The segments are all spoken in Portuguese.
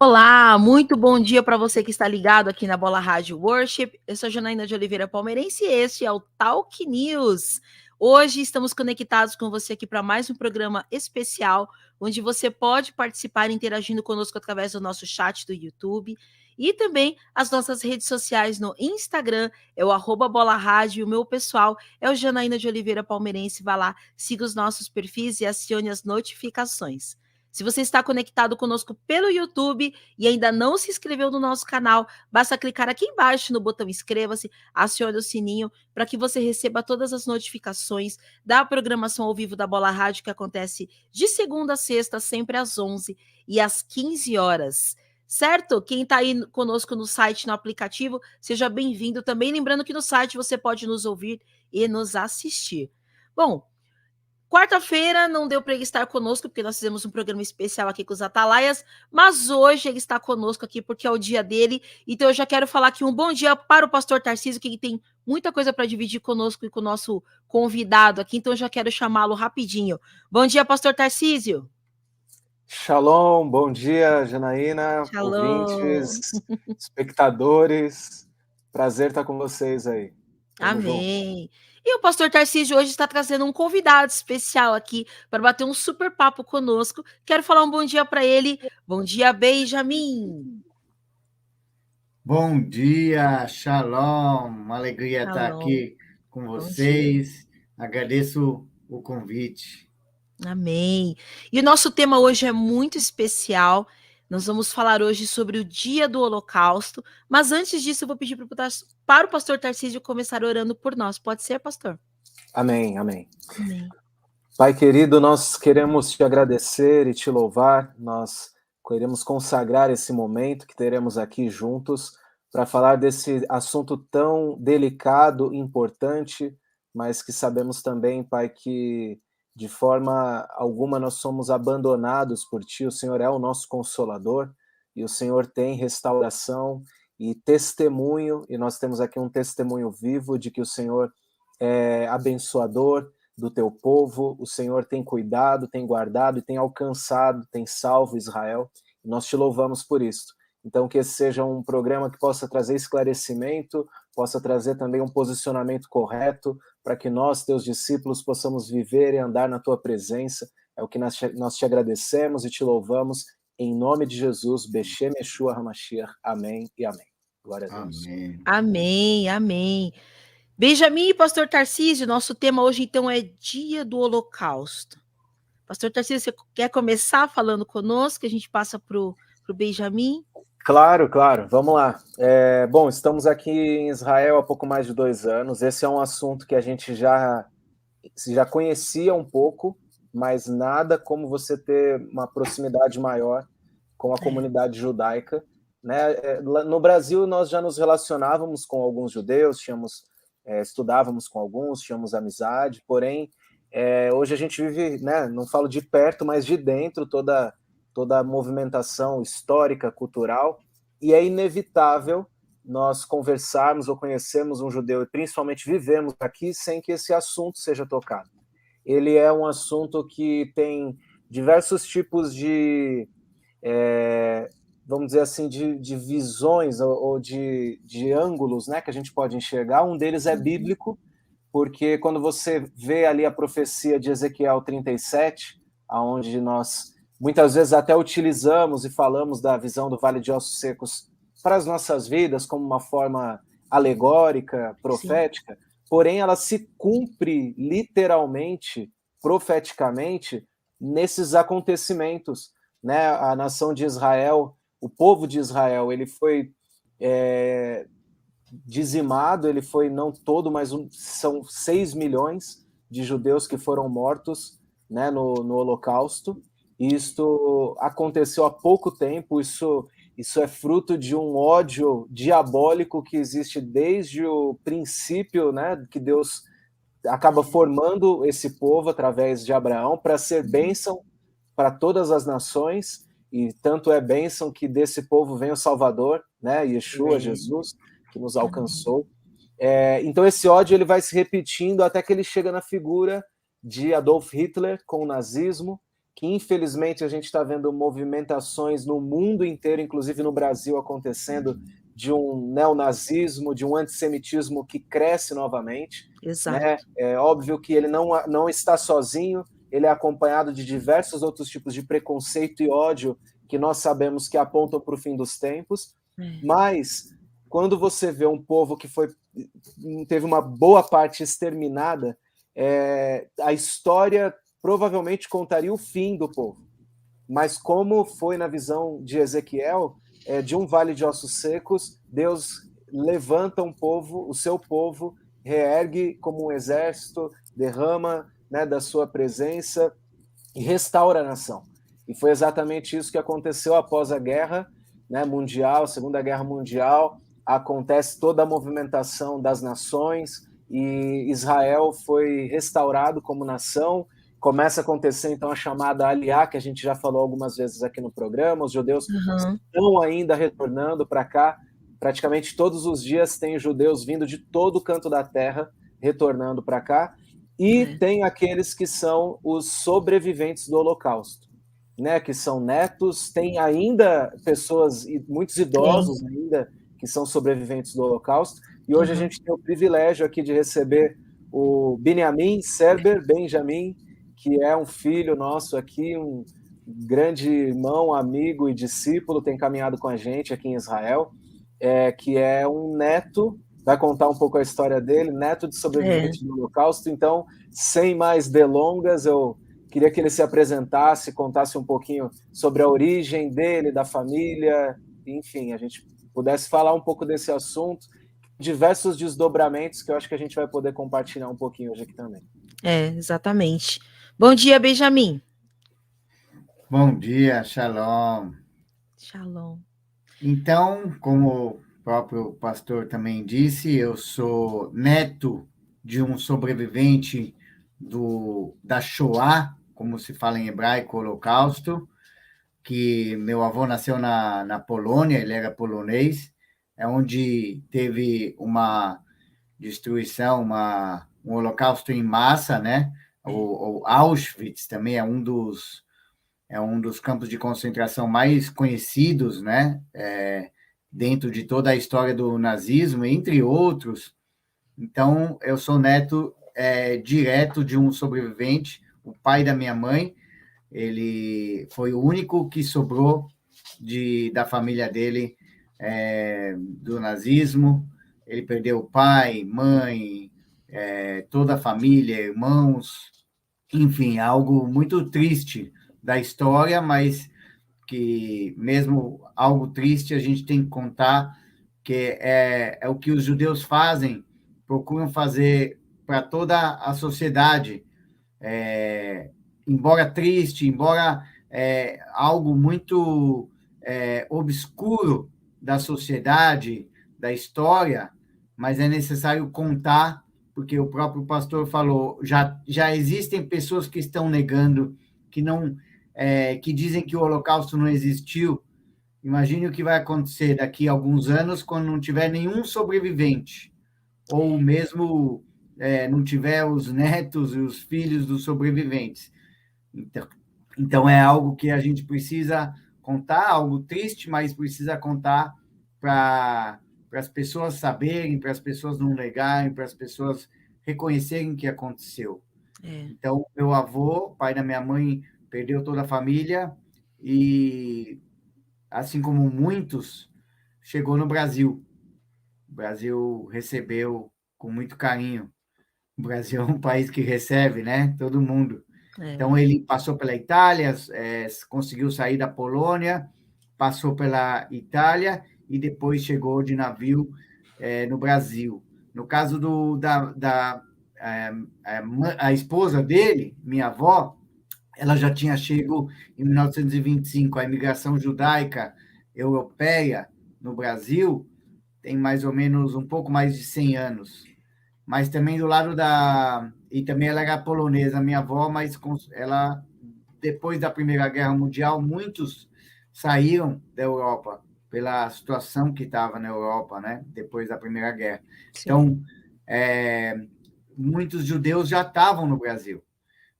Olá, muito bom dia para você que está ligado aqui na Bola Rádio Worship. Eu sou Janaína de Oliveira Palmeirense e este é o Talk News. Hoje estamos conectados com você aqui para mais um programa especial, onde você pode participar interagindo conosco através do nosso chat do YouTube e também as nossas redes sociais no Instagram, é o @Bola Rádio, e o meu pessoal é o Janaína de Oliveira Palmeirense. Vá lá, siga os nossos perfis e acione as notificações. Se você está conectado conosco pelo YouTube e ainda não se inscreveu no nosso canal, basta clicar aqui embaixo no botão inscreva-se, acione o sininho para que você receba todas as notificações da programação ao vivo da Bola Rádio, que acontece de segunda a sexta, sempre às 11 e às 15 horas. Certo? Quem está aí conosco no site, no aplicativo, seja bem-vindo. Também lembrando que no site você pode nos ouvir e nos assistir. Bom, quarta-feira não deu para ele estar conosco, porque nós fizemos um programa especial aqui com os Atalaias, mas hoje ele está conosco aqui porque é o dia dele. Então eu já quero falar aqui um bom dia para o pastor Tarcísio, que ele tem muita coisa para dividir conosco e com o nosso convidado aqui, então eu já quero chamá-lo rapidinho. Bom dia, pastor Tarcísio. Shalom, bom dia, Janaína, Shalom. Ouvintes, espectadores. Prazer estar com vocês aí. Tamo Amém. junto. E o pastor Tarcísio hoje está trazendo um convidado especial aqui para bater um super papo conosco. Quero falar um bom dia para ele. Bom dia, Benjamin. Bom dia, Shalom. Uma alegria estar aqui com vocês. Agradeço o convite. Amém. E o nosso tema hoje é muito especial. Nós vamos falar hoje sobre o dia do Holocausto. Mas antes disso, eu vou pedir para o pastor Tarcísio começar orando por nós. Pode ser, pastor? Amém, amém. Amém. Pai querido, nós queremos te agradecer e te louvar. Nós queremos consagrar esse momento que teremos aqui juntos para falar desse assunto tão delicado, importante, mas que sabemos também, Pai, que de forma alguma nós somos abandonados por Ti. O Senhor é o nosso consolador e o Senhor tem restauração e testemunho, e nós temos aqui um testemunho vivo de que o Senhor é abençoador do teu povo. O Senhor tem cuidado, tem guardado e tem alcançado, tem salvo Israel. E nós te louvamos por isso. Então, que esse seja um programa que possa trazer esclarecimento, possa trazer também um posicionamento correto, para que nós, teus discípulos, possamos viver e andar na tua presença. É o que nós te agradecemos e te louvamos, em nome de Jesus, Beshem Yeshua HaMashiach. Amém e amém. Glória a Deus. Amém. Amém, amém. Benjamin e pastor Tarcísio, nosso tema hoje, então, é Dia do Holocausto. Pastor Tarcísio, você quer começar falando conosco? A gente passa para o Benjamin. Claro, vamos lá. Bom, estamos aqui em Israel há pouco mais de 2 anos. Esse é um assunto que a gente já conhecia um pouco, mas nada como você ter uma proximidade maior com a comunidade judaica, né? No Brasil, nós já nos relacionávamos com alguns judeus, estudávamos com alguns, tínhamos amizade, porém, hoje a gente vive, né, não falo de perto, mas de dentro, toda a movimentação histórica, cultural, e é inevitável nós conversarmos ou conhecermos um judeu e principalmente vivemos aqui sem que esse assunto seja tocado. Ele é um assunto que tem diversos tipos de, vamos dizer assim, de visões ou de ângulos, né, que a gente pode enxergar. Um deles é bíblico, porque quando você vê ali a profecia de Ezequiel 37, onde nós muitas vezes até utilizamos e falamos da visão do Vale de Ossos Secos para as nossas vidas como uma forma alegórica, profética, sim, porém ela se cumpre literalmente, profeticamente, nesses acontecimentos, né? A nação de Israel, o povo de Israel, ele foi dizimado, ele foi não todo, mas são 6 milhões de judeus que foram mortos, né, no Holocausto. Isto aconteceu há pouco tempo, isso é fruto de um ódio diabólico que existe desde o princípio, né, que Deus acaba formando esse povo através de Abraão para ser bênção para todas as nações, e tanto é bênção que desse povo vem o Salvador, né, Yeshua, Jesus, que nos alcançou. Então esse ódio ele vai se repetindo até que ele chega na figura de Adolf Hitler com o nazismo, que infelizmente a gente está vendo movimentações no mundo inteiro, inclusive no Brasil, acontecendo, de um neonazismo, de um antissemitismo que cresce novamente. Exato. Né? É óbvio que ele não está sozinho, ele é acompanhado de diversos outros tipos de preconceito e ódio que nós sabemos que apontam para o fim dos tempos, mas quando você vê um povo que teve uma boa parte exterminada, a história provavelmente contaria o fim do povo. Mas como foi na visão de Ezequiel, de um vale de ossos secos, Deus levanta um povo, o seu povo, reergue como um exército, derrama, né, da sua presença e restaura a nação. E foi exatamente isso que aconteceu após a guerra, né, mundial, Segunda Guerra Mundial. Acontece toda a movimentação das nações e Israel foi restaurado como nação. Começa a acontecer, então, a chamada Aliá, que a gente já falou algumas vezes aqui no programa. Os judeus estão ainda retornando para cá. Praticamente todos os dias tem judeus vindo de todo canto da terra, retornando para cá. E tem aqueles que são os sobreviventes do Holocausto, né? Que são netos. Tem ainda pessoas, muitos idosos ainda, que são sobreviventes do Holocausto. E hoje a gente tem o privilégio aqui de receber o Benjamin Serber, que é um filho nosso aqui, um grande irmão, amigo e discípulo, tem caminhado com a gente aqui em Israel, que é um neto, vai contar um pouco a história dele, neto de sobrevivente do Holocausto. Então, sem mais delongas, eu queria que ele se apresentasse, contasse um pouquinho sobre a origem dele, da família, enfim, a gente pudesse falar um pouco desse assunto, diversos desdobramentos que eu acho que a gente vai poder compartilhar um pouquinho hoje aqui também. Exatamente. Bom dia, Benjamin. Bom dia, Shalom. Shalom. Então, como o próprio pastor também disse, eu sou neto de um sobrevivente da Shoah, como se fala em hebraico, Holocausto, que meu avô nasceu na Polônia, ele era polonês, onde teve uma destruição, um holocausto em massa, né? O Auschwitz também é um dos campos de concentração mais conhecidos, né? Dentro de toda a história do nazismo, entre outros. Então, eu sou neto direto de um sobrevivente, o pai da minha mãe. Ele foi o único que sobrou da família dele do nazismo. Ele perdeu pai, mãe, toda a família, irmãos, enfim, algo muito triste da história, mas que mesmo algo triste a gente tem que contar, que é o que os judeus fazem, procuram fazer para toda a sociedade, embora triste, embora algo muito obscuro da sociedade, da história, mas é necessário contar, porque o próprio pastor falou, já existem pessoas que estão negando, que dizem que o Holocausto não existiu. Imagine o que vai acontecer daqui a alguns anos quando não tiver nenhum sobrevivente, ou mesmo não tiver os netos e os filhos dos sobreviventes. Então é algo que a gente precisa contar, algo triste, mas precisa contar para as pessoas saberem, para as pessoas não negarem, para as pessoas reconhecerem o que aconteceu. Então, meu avô, pai da minha mãe, perdeu toda a família e, assim como muitos, chegou no Brasil. O Brasil recebeu com muito carinho. O Brasil é um país que recebe, né? Todo mundo. Então, ele passou pela Itália, conseguiu sair da Polônia, passou pela Itália e depois chegou de navio no Brasil. No caso a esposa dele, minha avó, ela já tinha chegado em 1925. A imigração judaica europeia no Brasil tem mais ou menos um pouco mais de 100 anos. Mas também do lado e também ela era polonesa, minha avó, mas ela, depois da Primeira Guerra Mundial, muitos saíram da Europa pela situação que estava na Europa, né? Depois da Primeira Guerra. Sim. Então, muitos judeus já estavam no Brasil,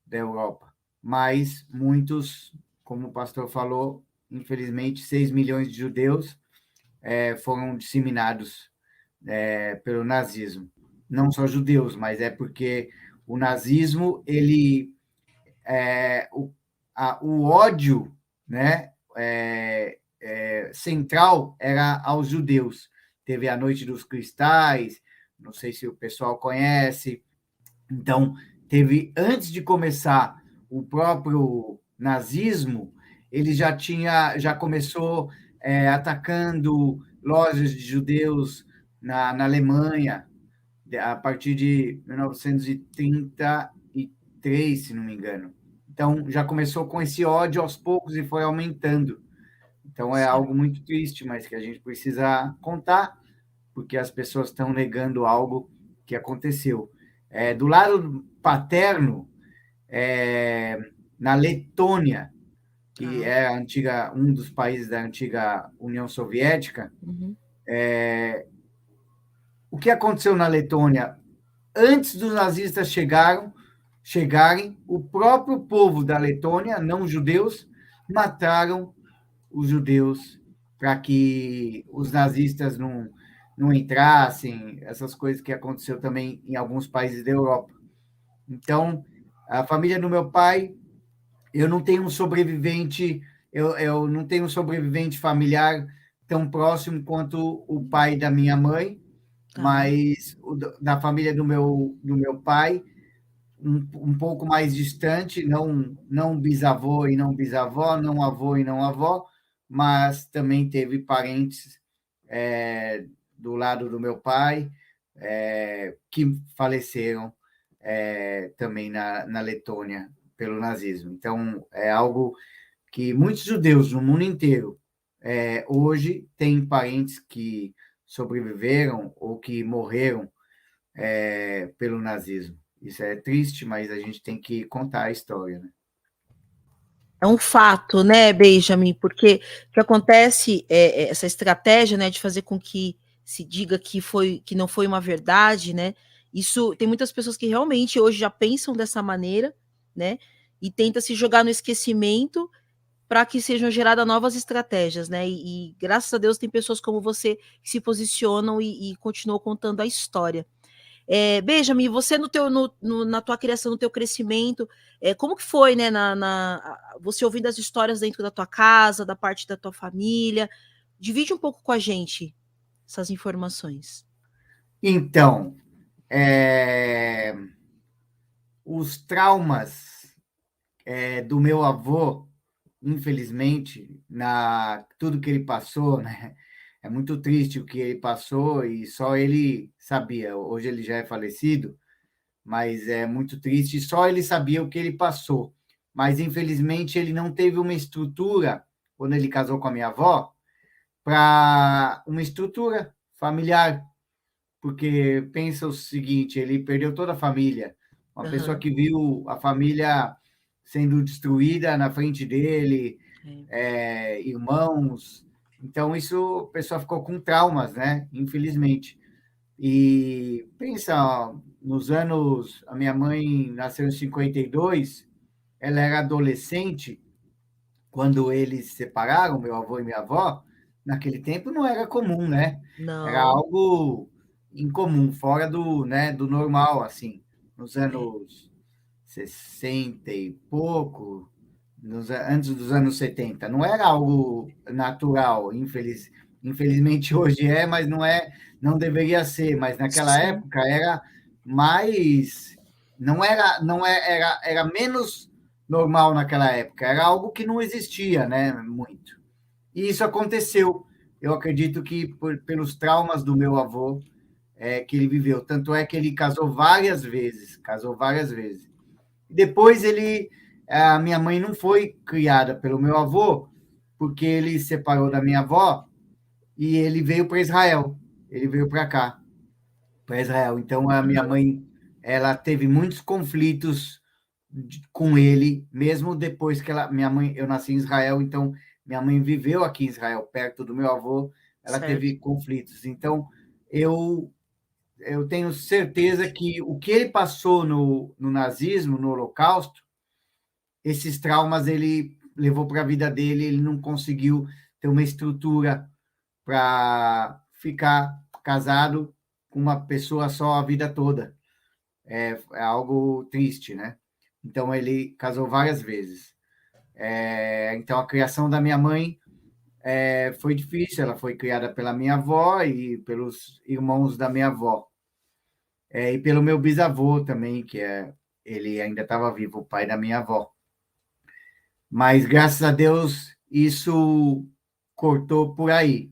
da Europa, mas muitos, como o pastor falou, infelizmente, 6 milhões de judeus foram disseminados pelo nazismo. Não só judeus, mas é porque o nazismo, o ódio, né, central era aos judeus. Teve a Noite dos Cristais, não sei se o pessoal conhece. Então, antes de começar o próprio nazismo, ele já começou atacando lojas de judeus na Alemanha, a partir de 1933, se não me engano. Então, já começou com esse ódio aos poucos e foi aumentando. Então, é algo muito triste, mas que a gente precisa contar, porque as pessoas estão negando algo que aconteceu. Do lado paterno, na Letônia, que é um dos países da antiga União Soviética, o que aconteceu na Letônia? Antes dos nazistas chegarem, o próprio povo da Letônia, não judeus, mataram os judeus para que os nazistas não entrassem, essas coisas que aconteceu também em alguns países da Europa. Então, a família do meu pai, eu não tenho um sobrevivente, eu não tenho um sobrevivente familiar tão próximo quanto o pai da minha mãe, mas da família do meu pai, um pouco mais distante, não bisavô e não bisavó, não avô e não avó, mas também teve parentes do lado do meu pai que faleceram também na Letônia pelo nazismo. Então, é algo que muitos judeus no mundo inteiro hoje têm parentes que sobreviveram ou que morreram pelo nazismo. Isso é triste, mas a gente tem que contar a história, né? É um fato, né, Benjamin? Porque o que acontece essa estratégia, né, de fazer com que se diga que não foi uma verdade, né? Isso tem muitas pessoas que realmente hoje já pensam dessa maneira, né? E tenta se jogar no esquecimento para que sejam geradas novas estratégias, né? E graças a Deus tem pessoas como você que se posicionam e continuam contando a história. Benjamin, você na tua criação, no teu crescimento, como que foi, né, você ouvindo as histórias dentro da tua casa, da parte da tua família? Divide um pouco com a gente essas informações. Então, os traumas do meu avô, infelizmente, tudo que ele passou, né? É muito triste o que ele passou e só ele sabia. Hoje ele já é falecido, mas é muito triste. Só ele sabia o que ele passou. Mas, infelizmente, ele não teve uma estrutura, quando ele casou com a minha avó, para uma estrutura familiar. Porque pensa o seguinte, ele perdeu toda a família. Uma pessoa que viu a família sendo destruída na frente dele, irmãos. Então, isso, a pessoa ficou com traumas, né? Infelizmente. E pensa, nos anos... A minha mãe nasceu em 52, ela era adolescente quando eles se separaram, meu avô e minha avó. Naquele tempo não era comum, né? Não. Era algo incomum, fora do normal, assim. Nos anos 60 e pouco, antes dos anos 70. Não era algo natural, infelizmente hoje mas não deveria ser, mas naquela época era mais, era menos normal naquela época, era algo que não existia, né, muito. E isso aconteceu. Eu acredito que pelos traumas do meu avô que ele viveu, tanto é que ele casou várias vezes. Depois a minha mãe não foi criada pelo meu avô, porque ele se separou da minha avó e ele veio para Israel. Ele veio para cá, para Israel. Então a minha mãe, ela teve muitos conflitos com ele, mesmo depois que eu nasci em Israel, então minha mãe viveu aqui em Israel, perto do meu avô, ela teve conflitos. Então eu tenho certeza que o que ele passou no nazismo, no Holocausto, esses traumas ele levou para a vida dele, ele não conseguiu ter uma estrutura para ficar casado com uma pessoa só a vida toda. É algo triste, né? Então, ele casou várias vezes. Então, a criação da minha mãe foi difícil. Ela foi criada pela minha avó e pelos irmãos da minha avó. E pelo meu bisavô também, ele ainda estava vivo, o pai da minha avó. Mas, graças a Deus, isso cortou por aí,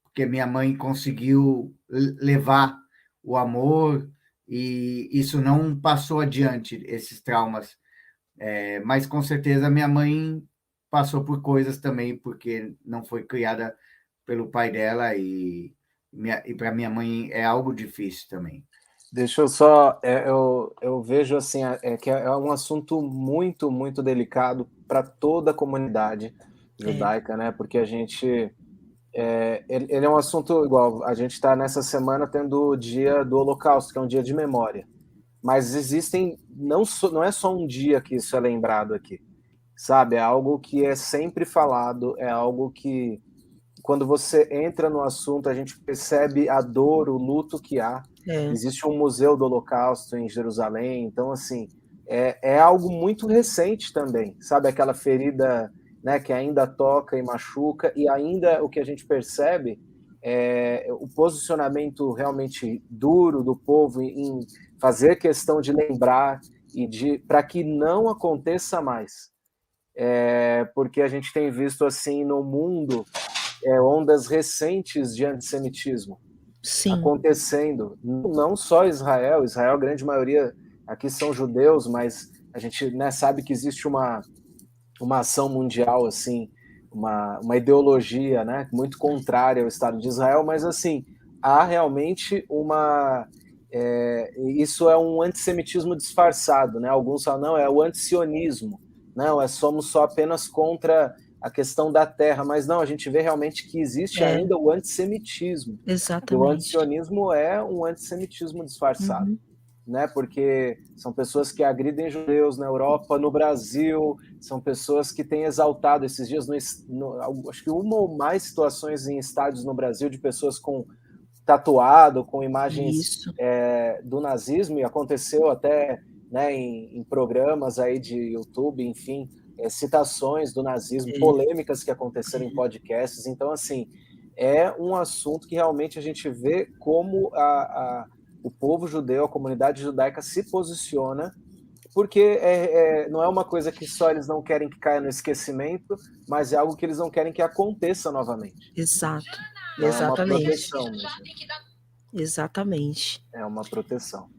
porque minha mãe conseguiu levar o amor e isso não passou adiante, esses traumas. Mas, com certeza, minha mãe passou por coisas também, porque não foi criada pelo pai dela e para minha mãe é algo difícil também. Deixa eu só, eu vejo assim, que é um assunto muito, muito delicado para toda a comunidade judaica, né? Porque a gente, ele é um assunto igual, a gente está nessa semana tendo o dia do Holocausto, que é um dia de memória, mas existem, não é só um dia que isso é lembrado aqui, sabe? É algo que é sempre falado, é algo que, quando você entra no assunto, a gente percebe a dor, o luto que há. Existe um museu do Holocausto em Jerusalém, então, assim, é algo muito recente também, sabe? Aquela ferida, né, que ainda toca e machuca, e ainda o que a gente percebe é o posicionamento realmente duro do povo em fazer questão de lembrar e para que não aconteça mais. Porque a gente tem visto, assim, no mundo, ondas recentes de antissemitismo. Sim. Acontecendo, não só Israel, a grande maioria aqui são judeus, mas a gente, né, sabe que existe uma ação mundial, assim, uma ideologia, né, muito contrária ao Estado de Israel, mas assim, há realmente isso é um antissemitismo disfarçado, né? Alguns falam, não, é o antisionismo, não, somos só apenas contra a questão da terra, mas não, a gente vê realmente que existe ainda o antissemitismo. Exatamente. E o antisionismo é um antissemitismo disfarçado, né? Porque são pessoas que agridem judeus na Europa, no Brasil, são pessoas que têm exaltado esses dias, acho que uma ou mais situações em estádios no Brasil de pessoas com tatuado, com imagens do nazismo, e aconteceu até, né, em programas aí de YouTube, enfim, citações do nazismo, polêmicas que aconteceram em podcasts. Então, assim, é um assunto que realmente a gente vê como o povo judeu, a comunidade judaica se posiciona, porque não é uma coisa que só eles não querem que caia no esquecimento, mas é algo que eles não querem que aconteça novamente. Exato. Então, exatamente. É uma proteção mesmo. Exatamente. É uma proteção.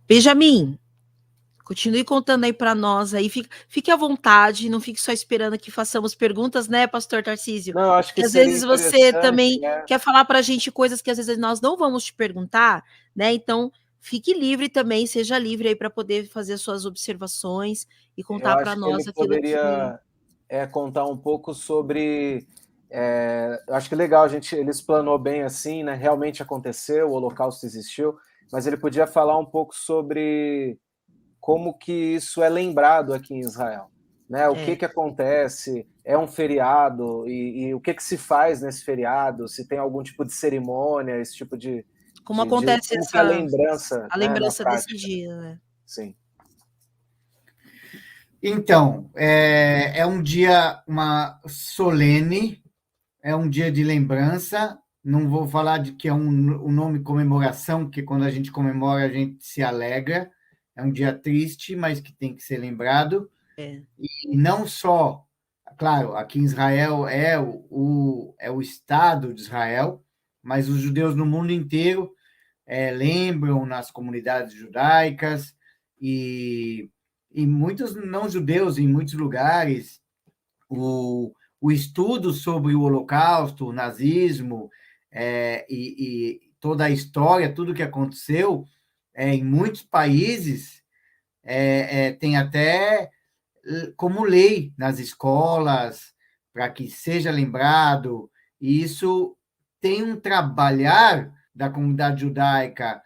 Benjamin, continue contando aí para nós aí, fique à vontade, não fique só esperando que façamos perguntas, né, pastor Tarcísio? Não, eu acho que às vezes você também né? quer falar para a gente coisas que às vezes nós não vamos te perguntar, né? Então, fique livre também, seja livre aí para poder fazer suas observações e contar para nós aquilo poderia, contar um pouco sobre. Eu acho que legal, ele explanou bem assim, né? Realmente aconteceu, o Holocausto existiu, mas ele podia falar um pouco sobre como que isso é lembrado aqui em Israel, né? O que acontece? É um feriado e o que se faz nesse feriado? Se tem algum tipo de cerimônia, esse tipo de como acontece como a lembrança, a lembrança desse dia, né? Sim. Então, é um dia solene, é um dia de lembrança. Não vou falar de que é um nome comemoração, porque quando a gente comemora, a gente se alegra. É um dia triste, mas que tem que ser lembrado. E não só, claro, aqui em Israel é o Estado de Israel, mas os judeus no mundo inteiro lembram nas comunidades judaicas e muitos não judeus, em muitos lugares, o estudo sobre o Holocausto, o nazismo e toda a história, tudo que aconteceu, em muitos países tem até como lei nas escolas, para que seja lembrado, e isso tem um trabalhar da comunidade judaica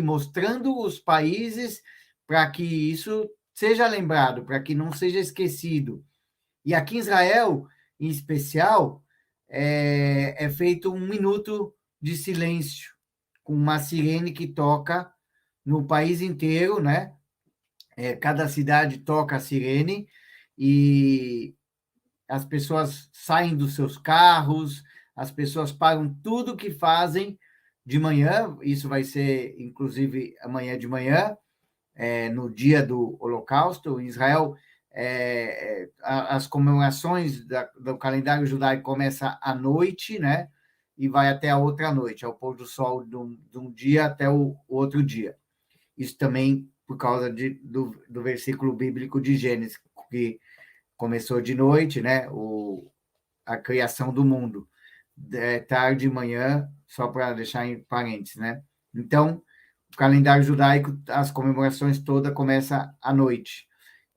mostrando os países para que isso seja lembrado, para que não seja esquecido. E aqui em Israel, em especial, é feito 1 minuto de silêncio, com uma sirene que toca no país inteiro, né? Cada cidade toca a sirene e as pessoas saem dos seus carros, as pessoas param tudo que fazem de manhã, isso vai ser, inclusive, amanhã de manhã, no dia do Holocausto. Em Israel, as comemorações do calendário judaico começam à noite, né? E vai até a outra noite, ao pôr do sol de um dia até o outro dia. Isso também por causa do versículo bíblico de Gênesis, que começou de noite, né? A criação do mundo. Tarde e manhã, só para deixar em parênteses, né? Então, o calendário judaico, as comemorações todas começam à noite.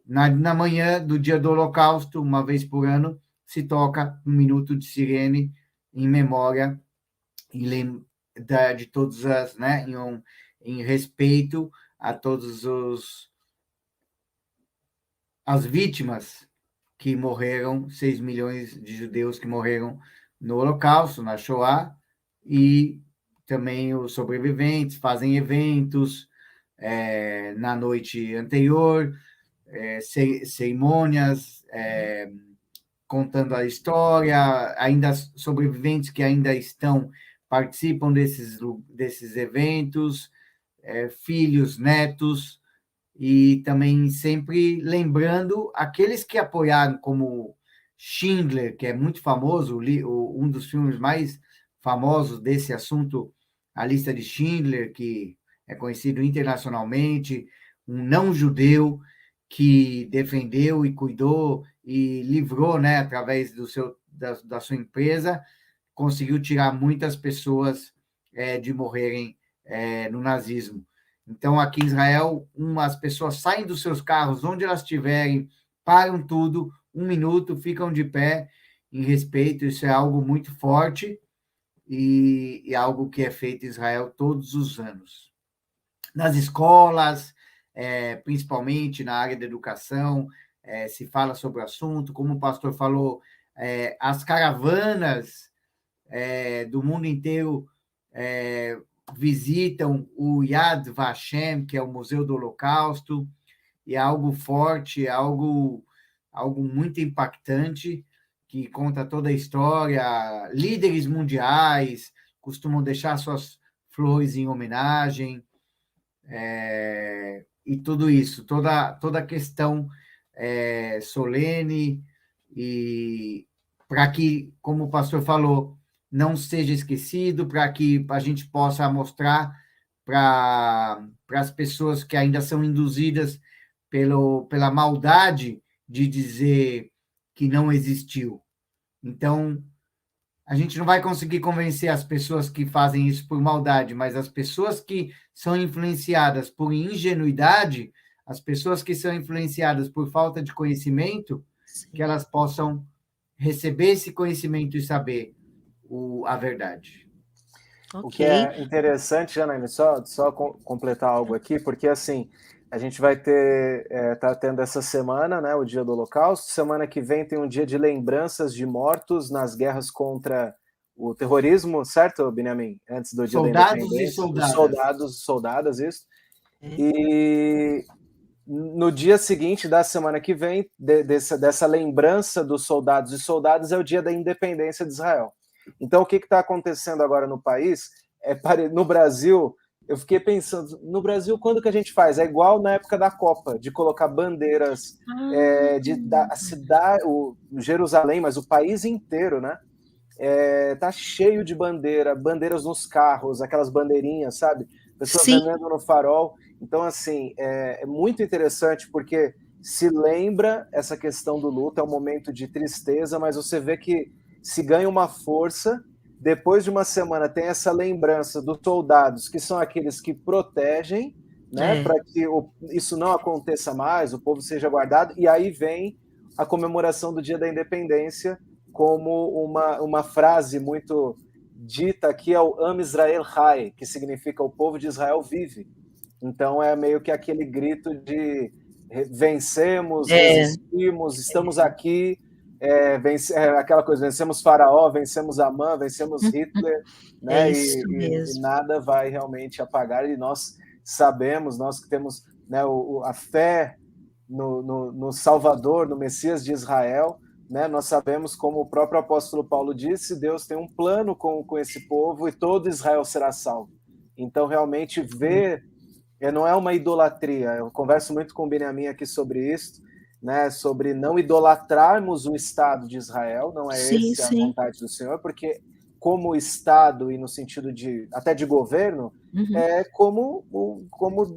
Na manhã do dia do Holocausto, uma vez por ano, se toca 1 minuto de sirene em memória de todas as, né? Em respeito a todos as vítimas que morreram, 6 milhões de judeus que morreram no Holocausto, na Shoah, e também os sobreviventes fazem eventos na noite anterior, cerimônias, contando a história, ainda sobreviventes que ainda participam desses eventos, filhos, netos, e também sempre lembrando aqueles que apoiaram, como Schindler, que é muito famoso, um dos filmes mais famosos desse assunto, A Lista de Schindler, que é conhecido internacionalmente, um não-judeu que defendeu e cuidou e livrou, né, através da sua empresa, conseguiu tirar muitas pessoas de morrerem no nazismo. Então, aqui em Israel, as pessoas saem dos seus carros, onde elas estiverem, param tudo, 1 minuto, ficam de pé em respeito. Isso é algo muito forte e algo que é feito em Israel todos os anos. Nas escolas, principalmente na área da educação, se fala sobre o assunto. Como o pastor falou, as caravanas do mundo inteiro visitam o Yad Vashem, que é o Museu do Holocausto, e é algo forte, é algo muito impactante, que conta toda a história. Líderes mundiais costumam deixar suas flores em homenagem, e tudo isso, toda a questão solene, e para que, como o pastor falou, não seja esquecido, para que a gente possa mostrar para as pessoas que ainda são induzidas pela maldade de dizer que não existiu. Então, a gente não vai conseguir convencer as pessoas que fazem isso por maldade, mas as pessoas que são influenciadas por ingenuidade, as pessoas que são influenciadas por falta de conhecimento, sim, que elas possam receber esse conhecimento e saber a verdade. Okay. O que é interessante, Janaína, só completar algo aqui, porque assim, a gente vai tá tendo essa semana, né, o dia do Holocausto. Semana que vem tem um dia de lembranças de mortos nas guerras contra o terrorismo, certo, Benjamin? Antes do dia da independência. Soldados e soldadas, isso. E no dia seguinte da semana que vem, dessa lembrança dos soldados e soldadas, é o dia da independência de Israel. Então, o que está acontecendo agora no país? No Brasil, eu fiquei pensando, no Brasil, quando que a gente faz? É igual na época da Copa, de colocar bandeiras da cidade, Jerusalém, mas o país inteiro, né? Tá cheio de bandeiras nos carros, aquelas bandeirinhas, sabe? Pessoas vendendo no farol. Então, assim, é muito interessante, porque se lembra essa questão do luto, é um momento de tristeza, mas você vê que se ganha uma força. Depois de uma semana tem essa lembrança dos soldados, que são aqueles que protegem, né, para que isso não aconteça mais, o povo seja guardado, e aí vem a comemoração do Dia da Independência como uma frase muito dita aqui é o Am Israel Chai, que significa o povo de Israel vive. Então é meio que aquele grito de vencemos, resistimos, estamos aqui, aquela coisa, vencemos Faraó, vencemos Amã, vencemos Hitler, né? E nada vai realmente apagar, e nós sabemos, nós que temos, né, a fé no Salvador, no Messias de Israel, né, nós sabemos, como o próprio apóstolo Paulo disse, Deus tem um plano com esse povo e todo Israel será salvo. Então, realmente, ver não é uma idolatria. Eu converso muito com o Benjamin aqui sobre isso, né, sobre não idolatrarmos o Estado de Israel, não é essa a vontade do Senhor, porque como Estado e no sentido de até de governo, é como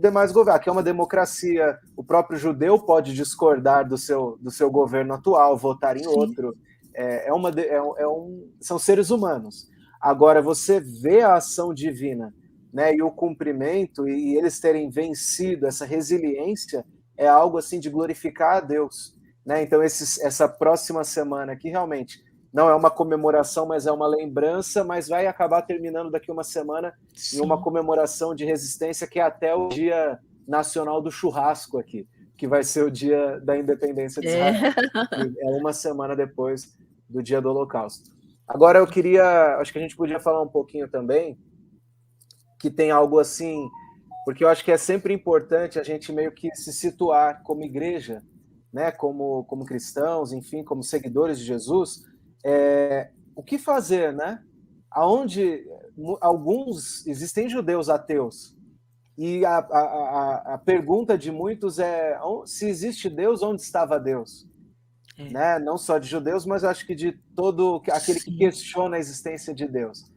demais governos. Aqui é uma democracia, o próprio judeu pode discordar do seu governo atual, votar em outro. São seres humanos. Agora, você vê a ação divina, né, e o cumprimento, e eles terem vencido, essa resiliência, é algo assim de glorificar a Deus. Né? Então, essa próxima semana aqui, realmente, não é uma comemoração, mas é uma lembrança, mas vai acabar terminando daqui uma semana em uma comemoração de resistência, que é até o Dia Nacional do Churrasco aqui, que vai ser o dia da independência de Israel. É uma semana depois do dia do Holocausto. Agora acho que a gente podia falar um pouquinho também, que tem algo assim, porque eu acho que é sempre importante a gente meio que se situar como igreja, né, como cristãos, enfim, como seguidores de Jesus, o que fazer, né? Aonde existem judeus ateus, e a pergunta de muitos é: se existe Deus, onde estava Deus? Né? Não só de judeus, mas eu acho que de todo aquele que questiona a existência de Deus,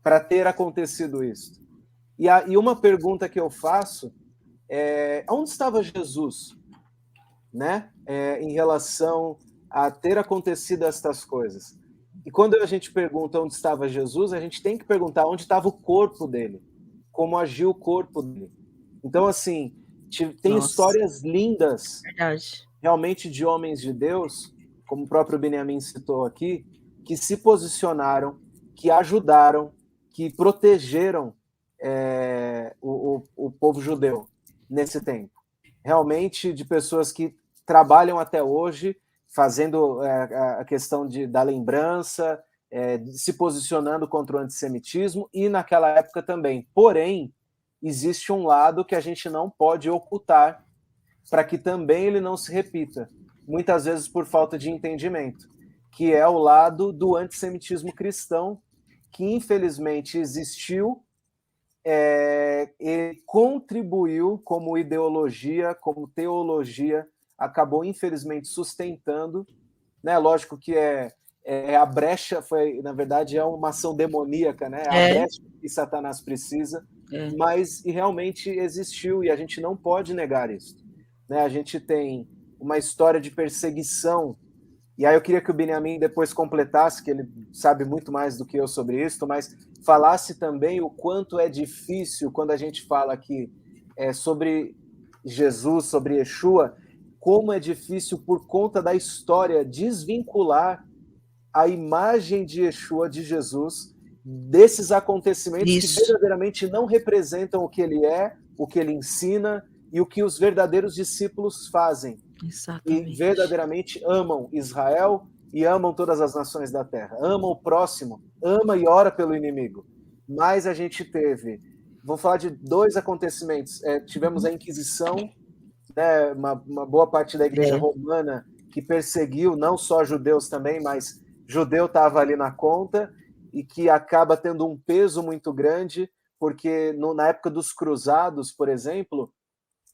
para ter acontecido isso. E uma pergunta que eu faço é: onde estava Jesus, né? Em relação a ter acontecido estas coisas? E quando a gente pergunta onde estava Jesus, a gente tem que perguntar onde estava o corpo dele, como agiu o corpo dele. Então, assim, tem histórias lindas, realmente, de homens de Deus, como o próprio Benjamin citou aqui, que se posicionaram, que ajudaram, que protegeram o povo judeu nesse tempo. Realmente, de pessoas que trabalham até hoje, fazendo a questão da lembrança, se posicionando contra o antissemitismo, e naquela época também. Porém, existe um lado que a gente não pode ocultar, para que também ele não se repita, muitas vezes por falta de entendimento, que é o lado do antissemitismo cristão, que infelizmente existiu, e contribuiu como ideologia, como teologia, acabou infelizmente sustentando, né? Lógico que a brecha na verdade, é uma ação demoníaca, né? A brecha que Satanás precisa, mas realmente existiu, e a gente não pode negar isso. Né? A gente tem uma história de perseguição, e aí eu queria que o Benjamin depois completasse, que ele sabe muito mais do que eu sobre isso, mas falasse também o quanto é difícil, quando a gente fala aqui sobre Jesus, sobre Yeshua, como é difícil, por conta da história, desvincular a imagem de Yeshua, de Jesus, desses acontecimentos que verdadeiramente não representam o que ele é, o que ele ensina e o que os verdadeiros discípulos fazem. Exatamente. E verdadeiramente amam Israel e amam todas as nações da terra. Amam o próximo, ama e ora pelo inimigo. Mas a gente teve, vou falar de 2 acontecimentos. Tivemos a Inquisição, né, uma boa parte da Igreja Romana que perseguiu não só judeus também, mas judeu estava ali na conta, e que acaba tendo um peso muito grande, porque na época dos cruzados, por exemplo,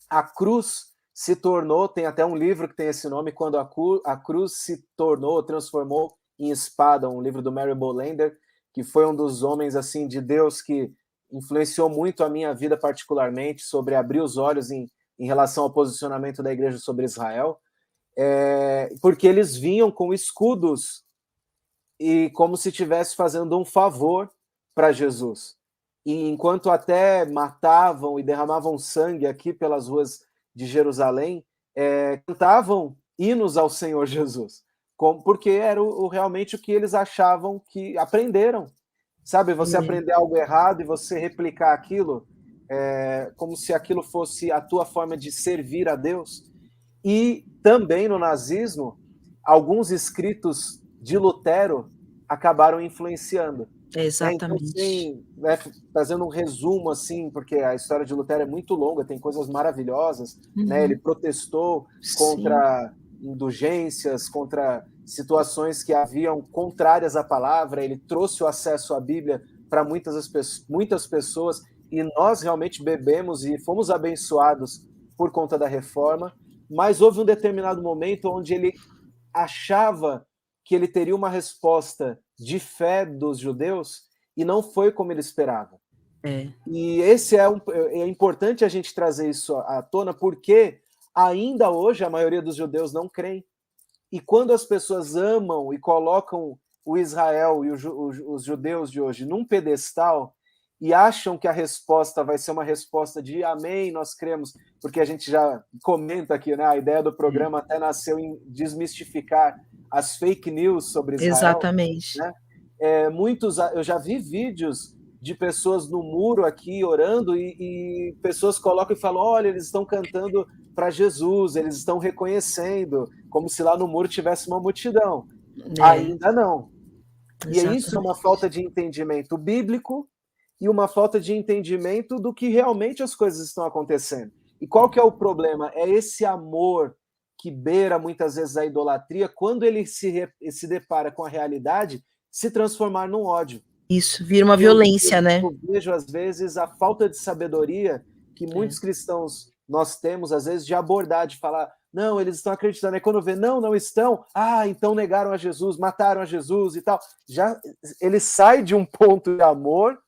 a cruz se tornou, tem até um livro que tem esse nome, quando a cruz se transformou em espada, um livro do Mary Bolander, que foi um dos homens assim de Deus que influenciou muito a minha vida particularmente, sobre abrir os olhos em relação ao posicionamento da igreja sobre Israel, porque eles vinham com escudos e como se estivesse fazendo um favor para Jesus. E enquanto até matavam e derramavam sangue aqui pelas ruas de Jerusalém, cantavam hinos ao Senhor Jesus, porque era realmente o que eles achavam que aprenderam. Sabe, você aprender algo errado e você replicar aquilo, como se aquilo fosse a tua forma de servir a Deus. E também no nazismo, alguns escritos de Lutero acabaram influenciando. Então, Exatamente. fazendo um resumo, assim, porque a história de Lutero é muito longa, tem coisas maravilhosas, né? Ele protestou contra indulgências, contra situações que haviam contrárias à palavra, ele trouxe o acesso à Bíblia para muitas pessoas, e nós realmente bebemos e fomos abençoados por conta da reforma, mas houve um determinado momento onde ele achava que ele teria uma resposta de fé dos judeus e não foi como ele esperava. E esse é importante a gente trazer isso à tona, porque ainda hoje a maioria dos judeus não creem. E quando as pessoas amam e colocam o Israel e os judeus de hoje num pedestal e acham que a resposta vai ser uma resposta de amém, nós cremos, porque a gente já comenta aqui, né? A ideia do programa até nasceu em desmistificar as fake news sobre Israel. Exatamente. Né? Eu já vi vídeos de pessoas no muro aqui orando e pessoas colocam e falam, olha, eles estão cantando para Jesus, eles estão reconhecendo, como se lá no muro tivesse uma multidão. Ainda não. E isso é uma falta de entendimento bíblico e uma falta de entendimento do que realmente as coisas estão acontecendo. E qual que é o problema? É esse amor que beira muitas vezes a idolatria, quando ele se depara com a realidade, se transformar num ódio. Isso, vira uma violência, né? Eu vejo, às vezes, a falta de sabedoria que muitos cristãos nós temos, às vezes, de abordar, de falar, não, eles estão acreditando. Aí quando vê, não estão, então negaram a Jesus, mataram a Jesus e tal. Já ele sai de um ponto de amor